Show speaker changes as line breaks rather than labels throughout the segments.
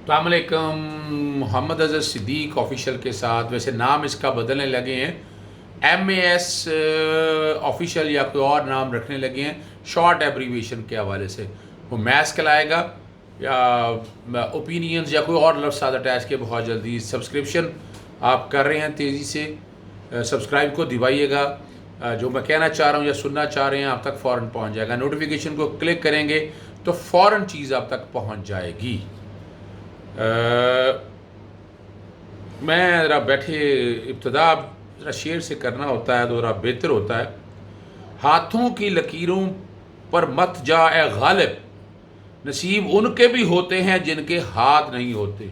السلام علیکم. محمد اظہر صدیق آفیشیل کے ساتھ، ویسے نام اس کا بدلنے لگے ہیں، ایم اے ایس آفیشیل یا کوئی اور نام رکھنے لگے ہیں شارٹ ایبریویشن کے حوالے سے. وہ میس کہلائے گا یا اوپینینز یا کوئی اور لفظ ساتھ اٹیچ کے بہت جلدی. سبسکرپشن آپ کر رہے ہیں تیزی سے، سبسکرائب کو دبائیے گا. جو میں کہنا چاہ رہا ہوں یا سننا چاہ رہے ہیں آپ تک فوراً پہنچ جائے گا. نوٹیفیکیشن کو کلک کریں گے تو فوراً چیز آپ تک پہنچ جائے گی. میں ذرا بیٹھے ابتدا ذرا شعر سے کرنا ہوتا ہے تو ذرا بہتر ہوتا ہے. ہاتھوں کی لکیروں پر مت جا اے غالب، نصیب ان کے بھی ہوتے ہیں جن کے ہاتھ نہیں ہوتے.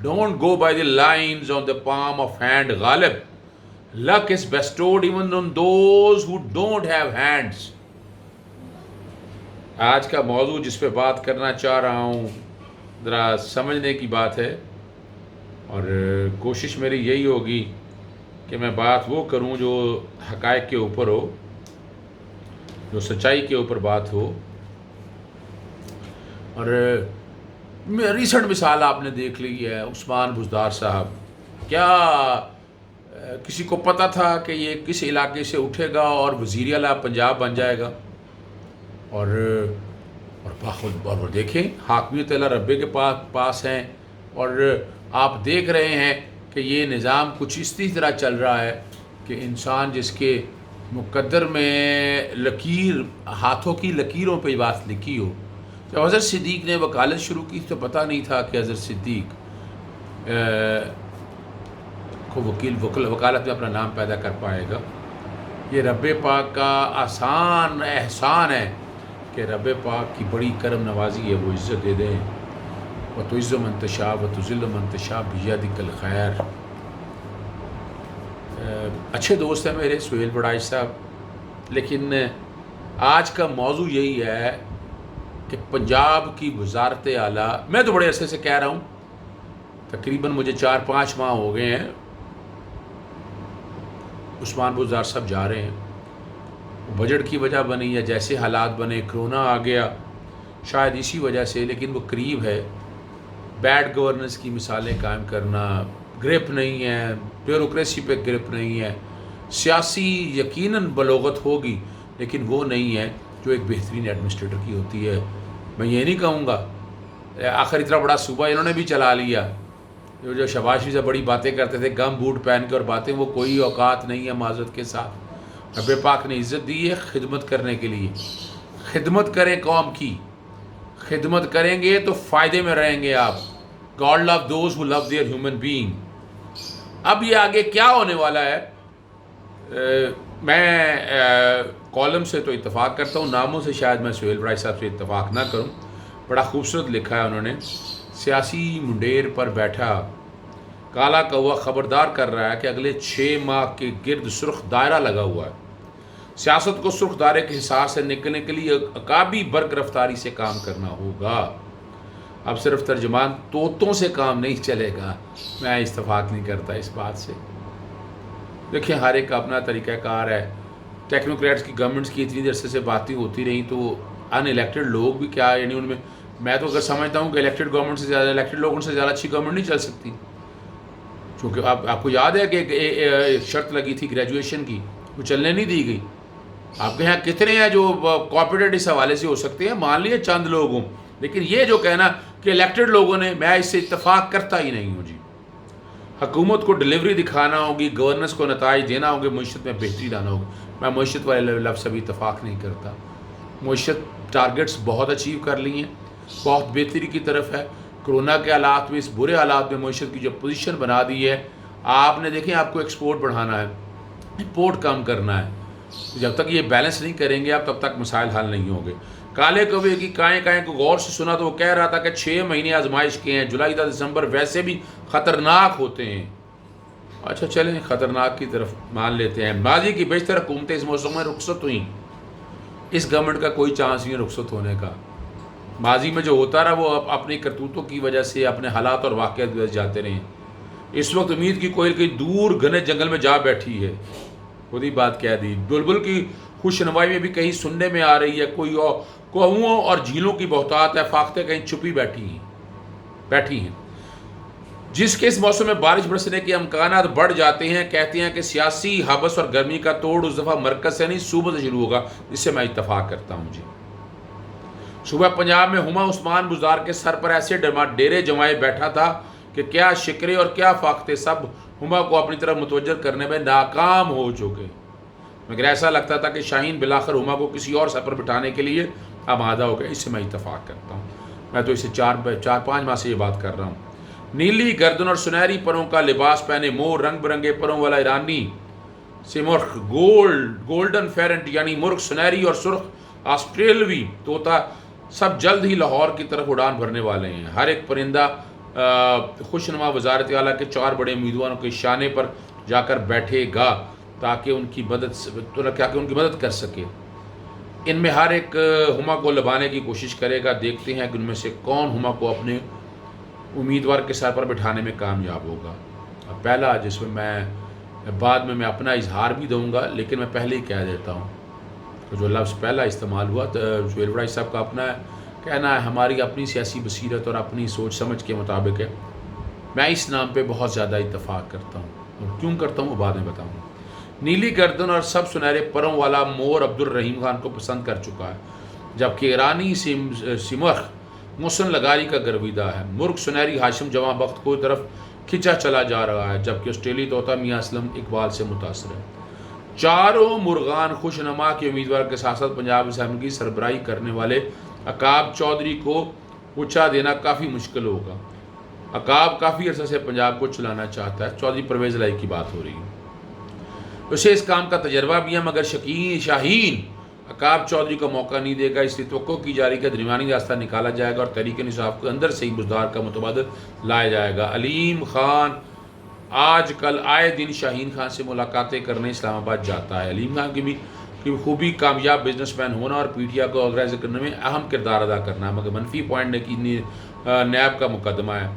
Don't go by the lines on the palm of hand Ghalib, luck is bestowed even on those who don't have hands. آج کا موضوع جس پہ بات کرنا چاہ رہا ہوں ذرا سمجھنے کی بات ہے، اور کوشش میری یہی ہوگی کہ میں بات وہ کروں جو حقائق کے اوپر ہو، جو سچائی کے اوپر بات ہو. اور ریسنٹ مثال آپ نے دیکھ لی ہے، عثمان بزدار صاحب. کیا کسی کو پتہ تھا کہ یہ کس علاقے سے اٹھے گا اور وزیر اعلیٰ پنجاب بن جائے گا؟ اور دیکھیں حاکمیت اللہ ربے کے پاس ہیں، اور آپ دیکھ رہے ہیں کہ یہ نظام کچھ اس طرح چل رہا ہے کہ انسان جس کے مقدر میں لکیر، ہاتھوں کی لکیروں پہ بات لکھی ہو. جب حضرت صدیق نے وکالت شروع کی تو پتہ نہیں تھا کہ حضرت صدیق کو وکالت میں اپنا نام پیدا کر پائے گا. یہ رب پاک کا آسان احسان ہے کہ رب پاک کی بڑی کرم نوازی ہے، وہ عزت دے دیں. وَتُعِزُّ مَن تَشَاءُ وَتُذِلُّ مَن تَشَاءُ بِیَدِکَ الْخَیْرُ. اچھے دوست ہیں میرے سہیل بڑائش صاحب، لیکن آج کا موضوع یہی ہے کہ پنجاب کی وزارت اعلیٰ، میں تو بڑے عرصے سے کہہ رہا ہوں، تقریباً مجھے 4-5 ماہ ہو گئے ہیں، عثمان بزدار صاحب جا رہے ہیں. بجٹ کی وجہ بنی یا جیسے حالات بنے، کرونا آ گیا شاید اسی وجہ سے، لیکن وہ قریب ہے. بیڈ گورننس کی مثالیں قائم کرنا، گرپ نہیں ہے، بیوروکریسی پہ گرپ نہیں ہے. سیاسی یقیناً بلوغت ہوگی لیکن وہ نہیں ہے جو ایک بہترین ایڈمنسٹریٹر کی ہوتی ہے. میں یہ نہیں کہوں گا آخر اتنا بڑا صوبہ انہوں نے بھی چلا لیا. جو شباز شریف سے بڑی باتیں کرتے تھے گم بوٹ پہن کے اور باتیں، وہ کوئی اوقات نہیں ہے معذرت کے ساتھ. رب پاک نے عزت دی ہے خدمت کرنے کے لیے. خدمت کریں، قوم کی خدمت کریں گے تو فائدے میں رہیں گے آپ. God love those who love their human being. اب یہ آگے کیا ہونے والا ہے، میں کالم سے تو اتفاق کرتا ہوں، ناموں سے شاید میں سہیل بڑائش صاحب سے اتفاق نہ کروں. بڑا خوبصورت لکھا ہے انہوں نے. سیاسی منڈیر پر بیٹھا کالا کوا خبردار کر رہا ہے کہ اگلے 6 ماہ کے گرد سرخ دائرہ لگا ہوا ہے. سیاست کو سرخ دائرے کے حساب سے نکلنے کے لیے عقابی برق رفتاری سے کام کرنا ہوگا. اب صرف ترجمان طوطوں سے کام نہیں چلے گا. میں اتفاق نہیں کرتا اس بات سے. دیکھیں ہر ایک کا اپنا طریقہ کار ہے. ٹیکنوکریٹس کی گورنمنٹس کی اتنی عرصے سے باتیں ہوتی رہیں تو ان الیکٹڈ لوگ بھی کیا، یعنی ان میں تو اگر سمجھتا ہوں کہ الیکٹڈ گورنمنٹ سے زیادہ، الیکٹڈ لوگوں سے زیادہ اچھی گورنمنٹ نہیں چل سکتی. چونکہ آپ کو یاد ہے کہ ایک شرط لگی تھی گریجویشن کی، وہ چلنے نہیں دی گئی. آپ کے یہاں کتنے ہیں جو کارپوریٹ اس حوالے سے ہو سکتے ہیں، مان لیے چند لوگ ہوں، لیکن یہ جو کہنا کہ الیکٹڈ لوگوں نے، میں اس سے اتفاق کرتا ہی نہیں ہوں جی. حکومت کو ڈلیوری دکھانا ہوگی، گورننس کو نتائج دینا ہوگے، معیشت میں بہتری لانا ہوگی. میں معیشت والے لفظ سے بھی اتفاق نہیں کرتا. معیشت ٹارگٹس بہت اچیو کر لی ہیں، بہت بہتری کی طرف ہے. کرونا کے حالات میں، اس برے حالات میں معیشت کی جو پوزیشن بنا دی ہے، آپ نے دیکھیں آپ کو ایکسپورٹ بڑھانا ہے، امپورٹ کم کرنا ہے. جب تک یہ بیلنس نہیں کریں گے آپ تب تک مسائل حل نہیں ہوں گے. کالے کوے کی کائیں کائیں کو غور سے سنا تو وہ کہہ رہا تھا کہ 6 مہینے آزمائش کے ہیں، جولائی تا دسمبر ویسے بھی خطرناک ہوتے ہیں. اچھا چلیں خطرناک کی طرف مان لیتے ہیں. ماضی کی بیشتر حکومتیں اس موسم میں رخصت ہوئیں. اس گورنمنٹ کا کوئی چانس نہیں ہے رخصت ہونے کا. ماضی میں جو ہوتا رہا وہ اپنی کرتوتوں کی وجہ سے، اپنے حالات اور واقعات کی وجہ سے جاتے رہے. اس وقت امید کی کوئل کہیں دور گھنے جنگل میں جا بیٹھی ہے. خود ہی بات کہہ دی. بلبل کی خوش نوائی میں بھی کہیں سننے میں آ رہی ہے، کوئی اور کوہوں اور جھیلوں کی بہتات ہے، فاختیں کہیں چھپی بیٹھی ہیں. جس کے اس موسم میں بارش برسنے کے امکانات بڑھ جاتے ہیں، کہتے ہیں کہ سیاسی حبس اور گرمی کا توڑ اس دفعہ مرکز سے نہیں صوبوں سے شروع ہوگا، جس سے میں اتفاق کرتا ہوں جی۔ صوبہ پنجاب میں ہما عثمان بزدار کے سر پر ایسے ڈیرے جمائے بیٹھا تھا کہ کیا شکرے اور کیا فاقتے سب ہما کو اپنی طرف متوجہ کرنے میں ناکام ہو چکے، مگر ایسا لگتا تھا کہ شاہین بلاخر ہما کو کسی اور سر پر بٹھانے کے لیے آمادہ ہو گئے۔ اس سے میں اتفاق کرتا ہوں، میں تو اسے 4-5 ماہ سے یہ بات کر رہا ہوں۔ نیلی گردن اور سنہری پروں کا لباس پہنے مور، رنگ برنگے پروں والا ایرانی سمرغ، گولڈن فیرنٹ یعنی مرغ، سنہری اور سرخ آسٹریلوی طوطا، سب جلد ہی لاہور کی طرف اڑان بھرنے والے ہیں۔ ہر ایک پرندہ خوشنما وزارت اعلیٰ کے 4 بڑے امیدواروں کے شانے پر جا کر بیٹھے گا تاکہ ان کی مدد کر سکے۔ ان میں ہر ایک ہما کو لبانے کی کوشش کرے گا۔ دیکھتے ہیں کہ ان میں سے کون ہما کو اپنے امیدوار کے سر پر بٹھانے میں کامیاب ہوگا۔ پہلا جس میں بعد میں اپنا اظہار بھی دوں گا، لیکن میں پہلے ہی کہہ دیتا ہوں کہ جو لفظ پہلا استعمال ہوا سہیل بڑائی صاحب کا اپنا کہنا ہے، ہماری اپنی سیاسی بصیرت اور اپنی سوچ سمجھ کے مطابق ہے۔ میں اس نام پہ بہت زیادہ اتفاق کرتا ہوں، اور کیوں کرتا ہوں وہ بعد میں بتاؤں گا۔ نیلی گردن اور سب سنہرے پروں والا مور عبد الرحیم خان کو پسند کر چکا ہے، جبکہ ایرانی سمرغ محسن لغاری کا گرویدہ ہے۔ مرغ سنہری ہاشم جواں بخت کو طرف کھنچا چلا جا رہا ہے، جبکہ آسٹریلی طوطا میاں اسلم اقبال سے متاثر ہے۔ چاروں مرغان خوش نما کے امیدوار کے ساتھ ساتھ پنجاب اسمبلی کی سربراہی کرنے والے عقاب چودھری کو اونچا دینا کافی مشکل ہوگا۔ عقاب کافی عرصے سے پنجاب کو چلانا چاہتا ہے، چودھری پرویز الہی کی بات ہو رہی ہے، اسے اس کام کا تجربہ بھی ہے، مگر شاہین عقاب چودھری کو موقع نہیں دے گا۔ اس لیے توقع کی جا رہی کہ درمیانی راستہ نکالا جائے گا اور تحریک انصاف کے اندر سے ہی بزدار کا متبادل لایا جائے گا۔ علیم خان آج کل آئے دن شاہین خان سے ملاقاتیں کرنے اسلام آباد جاتا ہے۔ علیم خان کی بھی خوبی کامیاب بزنس مین ہونا اور پی ٹی آئی کو آرگنائز کرنے میں اہم کردار ادا کرنا ہے، مگر منفی پوائنٹ نیب کا مقدمہ ہے۔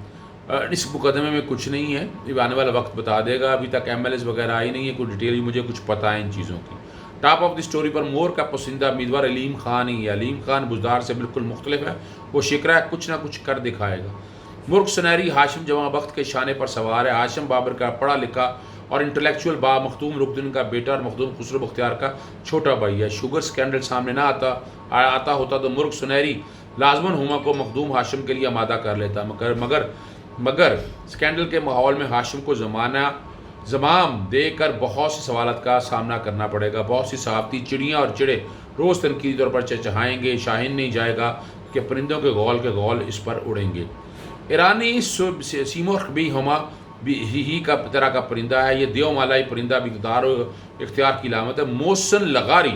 اس مقدمے میں کچھ نہیں ہے، یہ آنے والا وقت بتا دے گا۔ ابھی تک ایم ایل ایز وغیرہ آئی نہیں ہے، کوئی ڈیٹیل مجھے کچھ پتہ ہے ان چیزوں کی۔ ٹاپ آف دی سٹوری پر مور کا پسندیدہ امیدوار علیم خان ہی ہے۔ علیم خان بزدار سے بالکل مختلف ہے، وہ شکرہ کچھ نہ کچھ کر دکھائے گا۔ مرغ سنہری ہاشم جواں بخت کے شانے پر سوار ہے۔ ہاشم بابر کا پڑھا لکھا اور انٹلیکچوئل مختوم رکن کا بیٹا اور مخدوم خسرو بختیار کا چھوٹا بھائی ہے۔ شوگر سکینڈل سامنے نہ آتا ہوتا تو مرغ سنہری لازماً ہما کو مخدوم ہاشم کے لیے آمادہ کر لیتا، مگر سکینڈل کے ماحول میں ہاشم کو زمام دے کر بہت سے سوالات کا سامنا کرنا پڑے گا۔ بہت سی صحافتی چڑیاں اور چڑے روز تنقیدی طور پر چہچہائیں گے، شاہین نہیں جائے گا کہ پرندوں کے غول اس پر اڑیں گے۔ ایرانی سمرغ بھی ہما ہی کا طرح کا پرندہ ہے، یہ دیو مالائی پرندہ بھی اختیار کی علامت ہے۔ محسن لغاری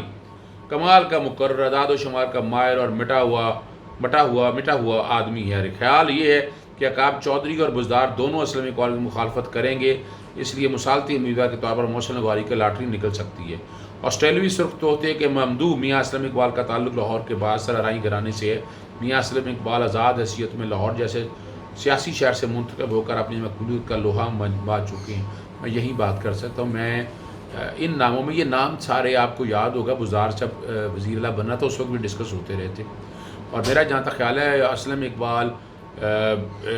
کمال کا مقرر، اعداد و شمار کا ماہر اور مٹا ہوا آدمی ہے۔ خیال یہ ہے کہ عقاب چودھری اور بزدار دونوں اسلم اقبال کی مخالفت کریں گے، اس لیے مصالحتی امیدوار کے طور پر محسن لغاری کی لاٹری نکل سکتی ہے۔ آسٹریلوی سرخ طوطے کے ممدوح میاں اسلم اقبال کا تعلق لاہور کے بعد سرآرائی گھرانے سے ہے۔ میاں اسلم اقبال آزاد حیثیت میں لاہور جیسے سیاسی شہر سے منتخب ہو کر اپنی مقبولیت کا لوہا منوا چکے ہیں۔ میں یہی بات کر سکتا ہوں۔ میں ان ناموں میں یہ نام سارے آپ کو یاد ہوگا، بزدار جب وزیر اعلیٰ بننا تھا اس وقت بھی ڈسکس ہوتے رہتے، اور میرا جہاں تک خیال ہے اسلم اقبال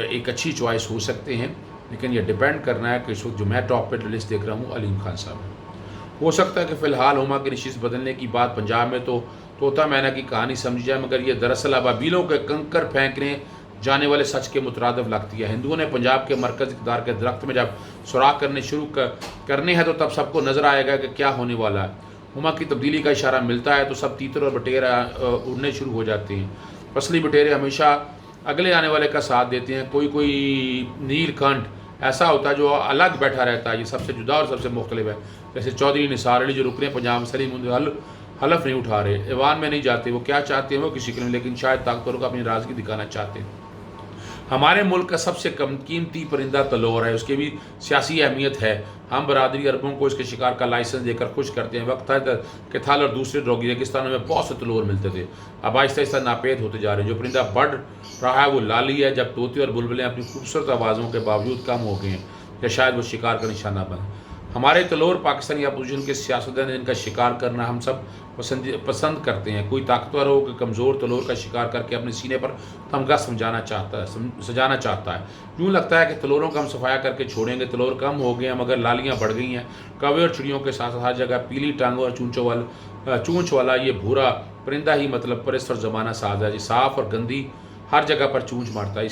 ایک اچھی چوائس ہو سکتے ہیں، لیکن یہ ڈیپینڈ کرنا ہے کہ اس وقت جو میں ٹاپ پہ لسٹ دیکھ رہا ہوں علیم خان صاحب۔ ہو سکتا ہے کہ فی الحال ہما کی نشست بدلنے کی بات پنجاب میں تو طوطا مینا کی کہانی سمجھی جائے، مگر یہ دراصل ابابیلوں کے کنکر پھینکنے جانے والے سچ کے مترادف لگتی ہے۔ ہندوؤں نے پنجاب کے مرکز اقتدار کے درخت میں جب سوراخ کرنے ہیں تو تب سب کو نظر آئے گا کہ کیا ہونے والا ہے۔ ہما کی تبدیلی کا اشارہ ملتا ہے تو سب تیتر اور بٹیر اڑنے شروع ہو جاتے ہیں۔ فصلی بٹیرے ہمیشہ اگلے آنے والے کا ساتھ دیتے ہیں۔ کوئی نیل کنٹھ ایسا ہوتا ہے جو الگ بیٹھا رہتا ہے، یہ سب سے جدا اور سب سے مختلف ہے، جیسے چودھری نثار علی جو رکنے پنجاب سلیم حلف نہیں اٹھا رہے، ایوان میں نہیں جاتے۔ وہ کیا چاہتے ہیں وہ کسی کے نہیں، لیکن شاید طاقتوروں کو اپنی ناراضگی دکھانا چاہتے ہیں۔ ہمارے ملک کا سب سے قیمتی پرندہ تلور ہے، اس کی بھی سیاسی اہمیت ہے۔ ہم برادری عربوں کو اس کے شکار کا لائسنس دے کر خوش کرتے ہیں۔ وقت تھا کہ تھال اور دوسرے ڈروگی ریگستانوں میں بہت سے تلور ملتے تھے، اب آہستہ آہستہ ناپید ہوتے جا رہے ہیں۔ جو پرندہ بڑھ رہا ہے وہ لالی ہے، جب طوطے اور بلبلیں اپنی خوبصورت آوازوں کے باوجود کم ہو گئے ہیں، یا شاید وہ شکار کا نشانہ بنے۔ ہمارے تلور پاکستانی اپوزیشن کے سیاستدان ان کا شکار کرنا ہم سب پسند کرتے ہیں. کوئی طاقتور ہو کہ کمزور تلور کا شکار کر کے اپنے سینے پر تمغہ سجانا چاہتا ہے. یوں لگتا ہے کہ تلوروں کا ہم صفایا کر کے چھوڑیں گے. تلور کم ہو گئے ہیں مگر لالیاں بڑھ گئی ہیں. کوے اور چڑیوں کے ساتھ ہر جگہ پیلی ٹانگوں اور چونچ والا یہ بھورا پرندہ ہی مطلب پرست اور زمانہ ساز ہے. یہ صاف اور گندی ہر جگہ پر چونچ مارتا ہے.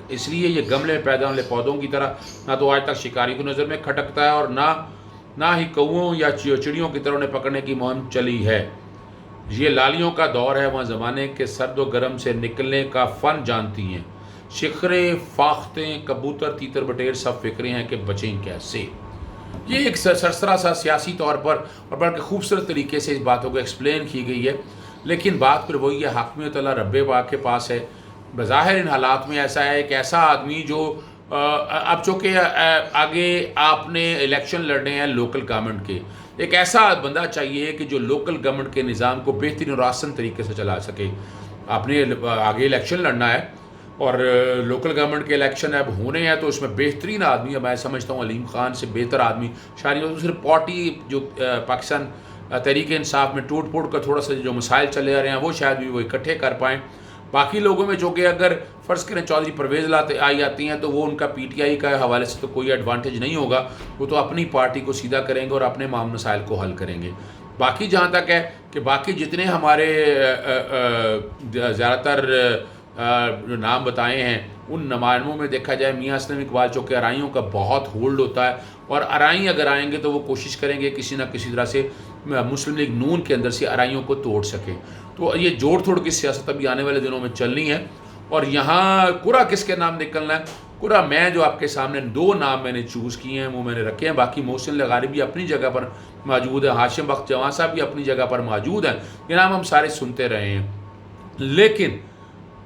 اس لیے یہ گملے میں پیدا ہونے پودوں کی طرح نہ تو آج تک شکاری کو نظر میں کھٹکتا ہے اور نہ ہی کووں یا چڑیوں کی طرح انہیں پکڑنے کی مہم چلی ہے. یہ لالیوں کا دور ہے. وہاں زمانے کے سرد و گرم سے نکلنے کا فن جانتی ہیں. شکرے فاختیں کبوتر تیتر بٹیر سب فکرے ہیں کہ بچیں کیسے. یہ ایک سرسرا سا سیاسی طور پر اور بلکہ خوبصورت طریقے سے اس باتوں کو ایکسپلین کی گئی ہے. لیکن بات پھر وہی ہے، حاکمیت اللہ رب پاک کے پاس ہے. بظاہر ان حالات میں ایسا ہے ایک ایسا آدمی جو اب چونکہ آگے آپ نے الیکشن لڑنے ہیں لوکل گورنمنٹ کے، ایک ایسا بندہ چاہیے کہ جو لوکل گورنمنٹ کے نظام کو بہترین اور آسان طریقے سے چلا سکے. آپ نے آگے الیکشن لڑنا ہے اور لوکل گورنمنٹ کے الیکشن اب ہونے ہیں، تو اس میں بہترین آدمی میں سمجھتا ہوں علیم خان سے بہتر آدمی شاید نہیں. صرف پارٹی جو پاکستان تحریک انصاف میں ٹوٹ پھوٹ کا تھوڑا سا جو مسائل چلے آ رہے ہیں وہ شاید بھی وہ اکٹھے کر پائیں. باقی لوگوں میں جو کہ اگر فرض کریں چودھری پرویز آتی ہیں تو وہ ان کا پی ٹی آئی کا حوالے سے تو کوئی ایڈوانٹیج نہیں ہوگا. وہ تو اپنی پارٹی کو سیدھا کریں گے اور اپنے مسائل کو حل کریں گے. باقی جہاں تک ہے کہ باقی جتنے ہمارے زیادہ تر جو نام بتائے ہیں ان نمائندوں میں دیکھا جائے میاں اسلم اقبال چونکہ ارائیوں کا بہت ہولڈ ہوتا ہے، اور ارائی اگر آئیں گے تو وہ کوشش کریں گے کسی نہ کسی طرح سے مسلم لیگ نون کے اندر سے ارائیوں کو توڑ سکے. تو یہ جوڑ توڑ کی سیاست ابھی آنے والے دنوں میں چلنی ہے. اور یہاں قرہ کس کے نام نکلنا ہے؟ قرہ میں جو آپ کے سامنے 2 نام میں نے چوز کیے ہیں وہ میں نے رکھے ہیں. باقی محسن لغاری بھی اپنی جگہ پر موجود ہے، ہاشم بخت جوان صاحب بھی اپنی جگہ پر موجود ہیں. یہ نام ہم سارے سنتے رہے ہیں. لیکن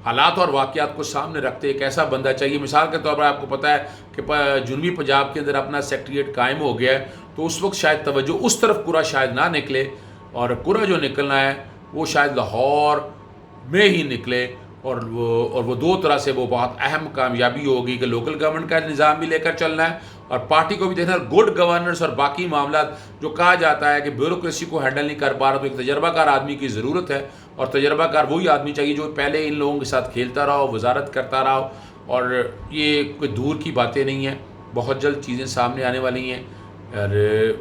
حالات اور واقعات کو سامنے رکھتے ایک ایسا بندہ چاہیے. مثال کے طور پر آپ کو پتہ ہے کہ جنوبی پنجاب کے اندر اپنا سیکٹریٹ قائم ہو گیا ہے، تو اس وقت شاید توجہ اس طرف قرہ شاید نہ نکلے، اور قرہ جو نکلنا ہے وہ شاید لاہور میں ہی نکلے. اور وہ 2 طرح سے وہ بہت اہم کامیابی ہوگی کہ لوکل گورنمنٹ کا نظام بھی لے کر چلنا ہے اور پارٹی کو بھی دیکھنا ہے. گڈ گورننس اور باقی معاملات جو کہا جاتا ہے کہ بیوروکریسی کو ہینڈل نہیں کر پا رہا، تو ایک تجربہ کار آدمی کی ضرورت ہے. اور تجربہ کار وہی آدمی چاہیے جو پہلے ان لوگوں کے ساتھ کھیلتا رہا ہو، وزارت کرتا رہا ہو. اور یہ کوئی دور کی باتیں نہیں ہیں، بہت جلد چیزیں سامنے آنے والی ہیں. اور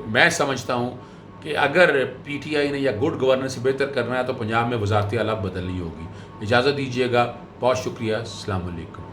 میں سمجھتا ہوں کہ اگر پی ٹی آئی نے یا گڈ گورننس سے بہتر کرنا ہے تو پنجاب میں وزارت اعلیٰ بدلنی ہوگی. اجازت دیجیے گا. بہت شکریہ. السلام علیکم.